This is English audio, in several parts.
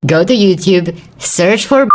go to YouTube, search for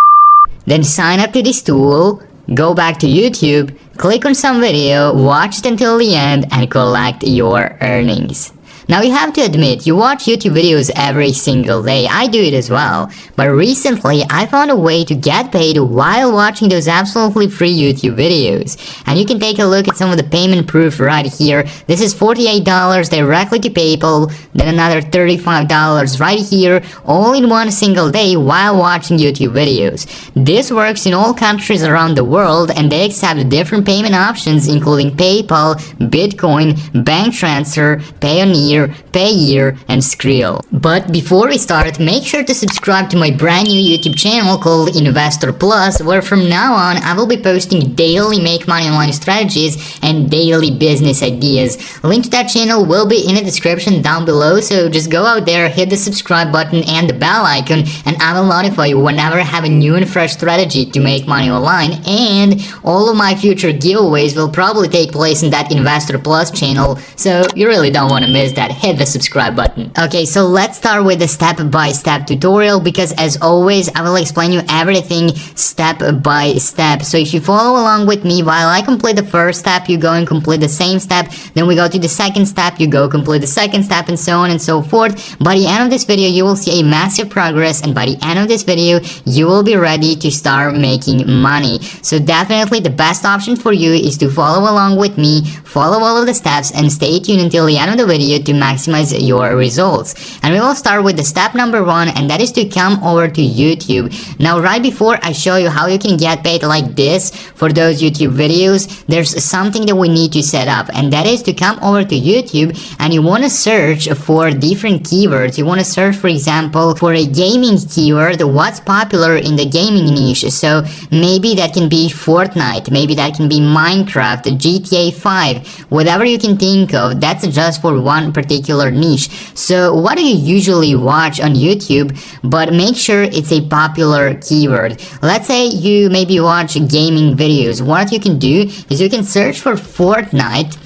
then sign up to this tool, go back to YouTube, click on some video, watch it until the end, and collect your earnings. Now you have to admit, you watch YouTube videos every single day. I do it as well. But recently, I found a way to get paid while watching those absolutely free YouTube videos. And you can take a look at some of the payment proof right here. This is $48 directly to PayPal, then another $35 right here, all in one single day while watching YouTube videos. This works in all countries around the world, and they accept different payment options including PayPal, Bitcoin, bank transfer, Payoneer, Payoneer, and Skrill. But before we start, make sure to subscribe to my brand new YouTube channel called Investor Plus, where from now on I will be posting daily make money online strategies and daily business ideas. Link to that channel will be in the description down below, so just go out there, hit the subscribe button and the bell icon, and I will notify you whenever I have a new and fresh strategy to make money online. And all of my future giveaways will probably take place in that Investor Plus channel, so you really don't want to miss that. Hit the subscribe button. Okay, so let's start with the step-by-step tutorial, because as always I will explain you everything step by step. So if you follow along with me, while I complete the first step, you go and complete the same step, then we go to the second step, you go complete the second step, and so on and so forth. By the end of this video you will see a massive progress, and by the end of this video you will be ready to start making money. So definitely the best option for you is to follow along with me, follow all of the steps, and stay tuned until the end of the video to maximize your results. And we will start with the step number 1, and that is to come over to YouTube. Now right before I show you how you can get paid like this for those YouTube videos, there's something that we need to set up, and that is to come over to YouTube and you want to search for different keywords. You want to search, for example, for a gaming keyword, what's popular in the gaming niche. So maybe that can be Fortnite, maybe that can be Minecraft, GTA 5, whatever you can think of. That's just for one particular niche. So what do you usually watch on YouTube? But make sure it's a popular keyword. Let's say you maybe watch gaming videos. What you can do is you can search for Fortnite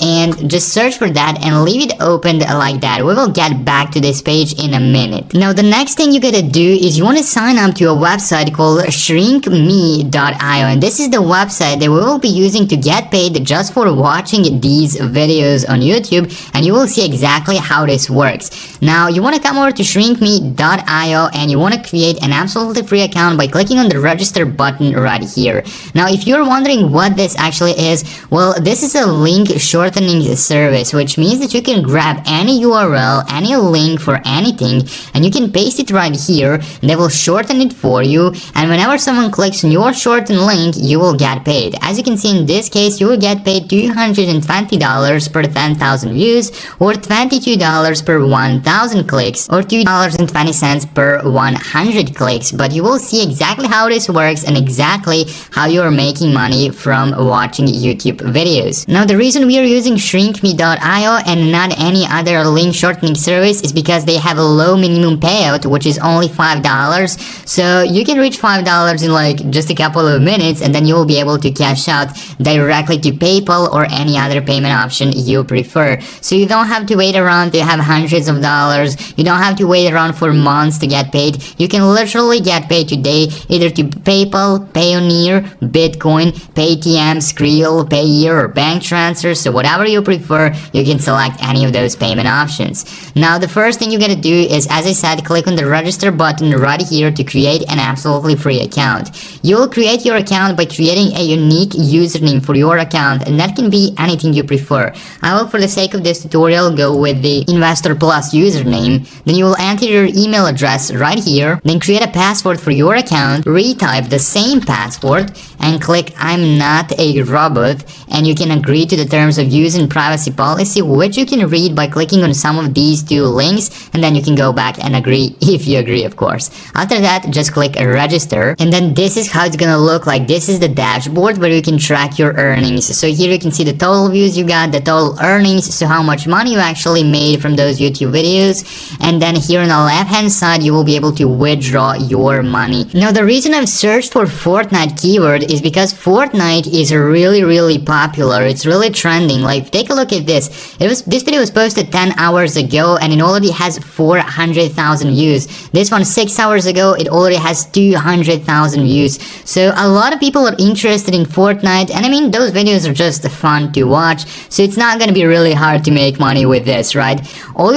and just search for that and leave it open like that. We will get back to this page in a minute. Now the next thing you gotta do is you want to sign up to a website called shrinkme.io, and this is the website that we will be using to get paid just for watching these videos on YouTube, and you will see exactly how this works. Now you want to come over to shrinkme.io and you want to create an absolutely free account by clicking on the register button right here. Now if you're wondering what this actually is, well, this is a link shortening service, which means that you can grab any URL, any link for anything, and you can paste it right here. They will shorten it for you, and whenever someone clicks on your shortened link, you will get paid. As you can see in this case, you will get paid $220 per 10,000 views, or $22 per 1,000 clicks, or $2.20 per 100 clicks. But you will see exactly how this works and exactly how you are making money from watching YouTube videos. Now the reason we are using shrinkme.io and not any other link shortening service is because they have a low minimum payout, which is only $5. So you can reach $5 in like just a couple of minutes, and then you will be able to cash out directly to PayPal or any other payment option you prefer. So you don't have to wait around to have hundreds of dollars. You don't have to wait around for months to get paid. You can literally get paid today either to PayPal, Payoneer, Bitcoin, Paytm, Skrill, Payoneer, or bank transfer. So whatever you prefer, you can select any of those payment options. Now the first thing you gotta do is, as I said, click on the register button right here to create an absolutely free account. You'll create your account by creating a unique username for your account, and that can be anything you prefer. I will, for the sake of this tutorial, go with the Investor Plus username. Then you will enter your email address right here, then create a password for your account, retype the same password, and click I'm not a robot, and you can agree to the terms of use and privacy policy, which you can read by clicking on some of these two links, and then you can go back and agree if you agree, of course. After that, just click register, and then this is how it's gonna look like. This is the dashboard where you can track your earnings. So here you can see the total views you got, the total earnings, so how much money you actually made from those YouTube videos, and then here on the left hand side you will be able to withdraw your money. Now the reason I've searched for Fortnite keyword is because Fortnite is really popular. It's really trending. life. Take a look at this. This video was posted 10 hours ago and it already has 400,000 views. This one 6 hours ago, it already has 200,000 views. So a lot of people are interested in Fortnite, and I mean, those videos are just fun to watch, so it's not gonna be really hard to make money with this, right? All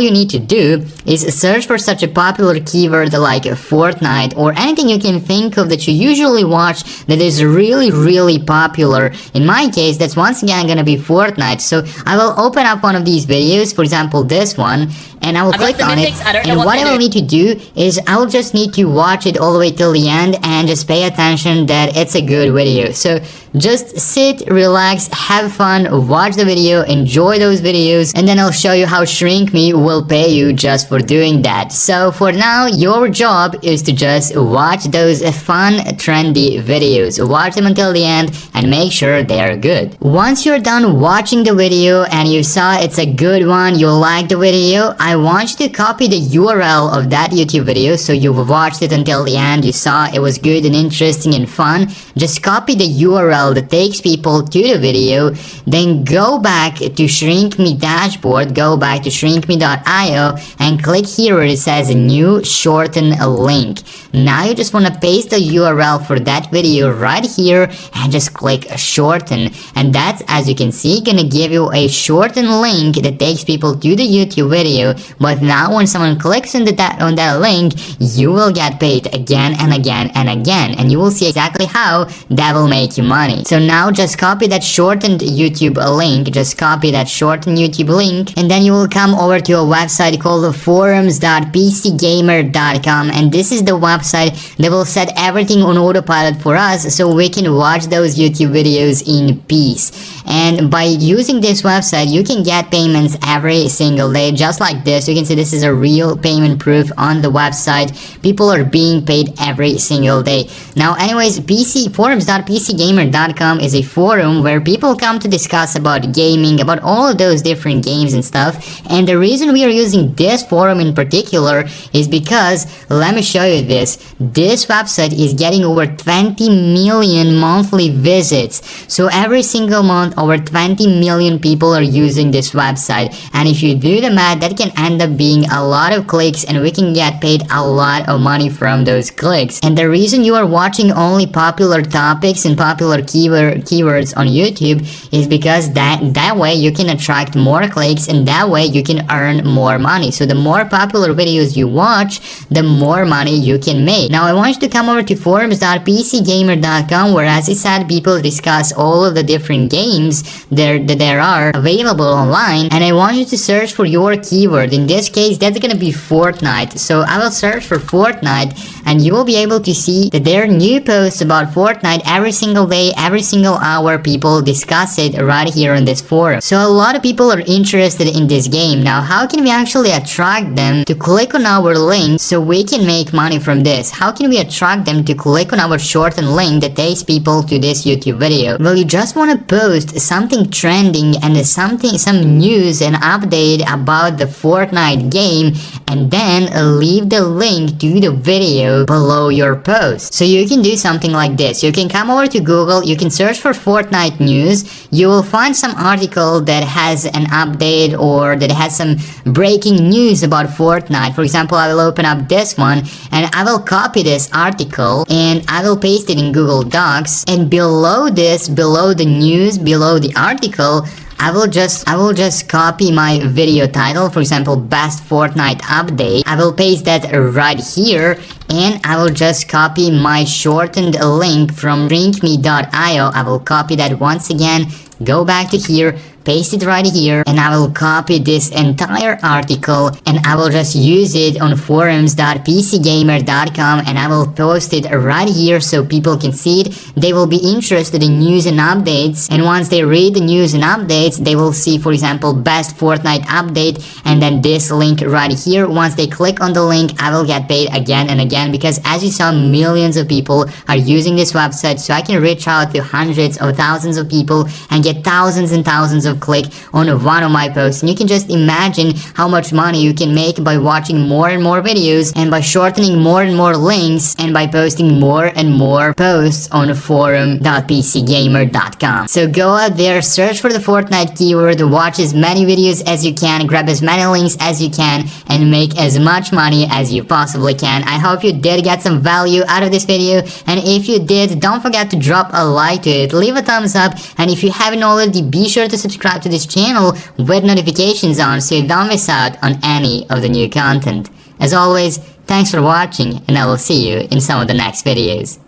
you need to do is search for such a popular keyword like Fortnite or anything you can think of that you usually watch that is really popular. In my case, that's once again gonna be Fortnite. So I will open up one of these videos, for example this one, and I will click on it, and what I will need to do is I will just need to watch it all the way till the end and just pay attention that it's a good video. So just sit, relax, have fun, watch the video, enjoy those videos, and then I'll show you how Shrink Me will pay you just for doing that. So for now, your job is to just watch those fun, trendy videos. Watch them until the end and make sure they are good. Once you're done watching the video and you saw it's a good one, you like the video, I want you to copy the URL of that YouTube video. So you've watched it until the end, you saw it was good and interesting and fun. Just copy the URL that takes people to the video, then go back to Shrink Me dashboard, go back to shrinkme.io and click here where it says new shorten a link. Now you just want to paste the URL for that video right here and just click shorten, and that's, as you can see, gonna give you a shortened link that takes people to the YouTube video. But now when someone clicks on that link, you will get paid again and again and again, and you will see exactly how that will make you money. So now just copy that shortened YouTube link, just copy that shortened YouTube link, and then you will come over to a website called forums.pcgamer.com, and this is the website that will set everything on autopilot for us so we can watch those YouTube videos in peace. And by using this website, you can get payments every single day, just like this. You can see this is a real payment proof on the website. People are being paid every single day. Now anyways, forums.pcgamer.com is a forum where people come to discuss about gaming, about all of those different games and stuff. And the reason we are using this forum in particular is because, let me show you this. This website is getting over 20 million monthly visits. So every single month, over 20 million people are using this website. And if you do the math, that can end up being a lot of clicks, and we can get paid a lot of money from those clicks. And the reason you are watching only popular topics and popular keywords on YouTube is because that way you can attract more clicks, and that way you can earn more money. So the more popular videos you watch, the more money you can make. Now I want you to come over to forums.pcgamer.com, where, as I said, people discuss all of the different games that there are available online, and I want you to search for your keyword. In this case, that's gonna be Fortnite. So I will search for Fortnite, and you will be able to see that there are new posts about Fortnite every single day, every single hour. People discuss it right here on this forum. So a lot of people are interested in this game. Now how can we actually attract them to click on our link so we can make money from this? How can we attract them to click on our shortened link that takes people to this YouTube video? Well, you just want to post something trending and some news and update about the Fortnite game, and then leave the link to the video below your post. So you can do something like this. You can come over to Google, you can search for Fortnite news, you will find some article that has an update or that has some breaking news about Fortnite. For example, I will open up this one and I will copy this article and I will paste it in Google Docs, and below this, below the news, below the article, I will just copy my video title, for example, best Fortnite update. I will paste that right here, and I will just copy my shortened link from shrinkme.io. I will copy that once again, go back to here, paste it right here, and I will copy this entire article and I will just use it on forums.pcgamer.com, and I will post it right here so people can see it. They will be interested in news and updates, and once they read the news and updates, they will see, for example, best Fortnite update, and then this link right here. Once they click on the link, I will get paid again and again, because as you saw, millions of people are using this website, so I can reach out to hundreds of thousands of people and get thousands and thousands of of click on one of my posts, and you can just imagine how much money you can make by watching more and more videos, and by shortening more and more links, and by posting more and more posts on forum.pcgamer.com. So go out there, search for the Fortnite keyword, watch as many videos as you can, grab as many links as you can, and make as much money as you possibly can. I hope you did get some value out of this video, and if you did, don't forget to drop a like to it, leave a thumbs up, and if you haven't already, be sure to subscribe to this channel with notifications on so you don't miss out on any of the new content. As always, thanks for watching, and I will see you in some of the next videos.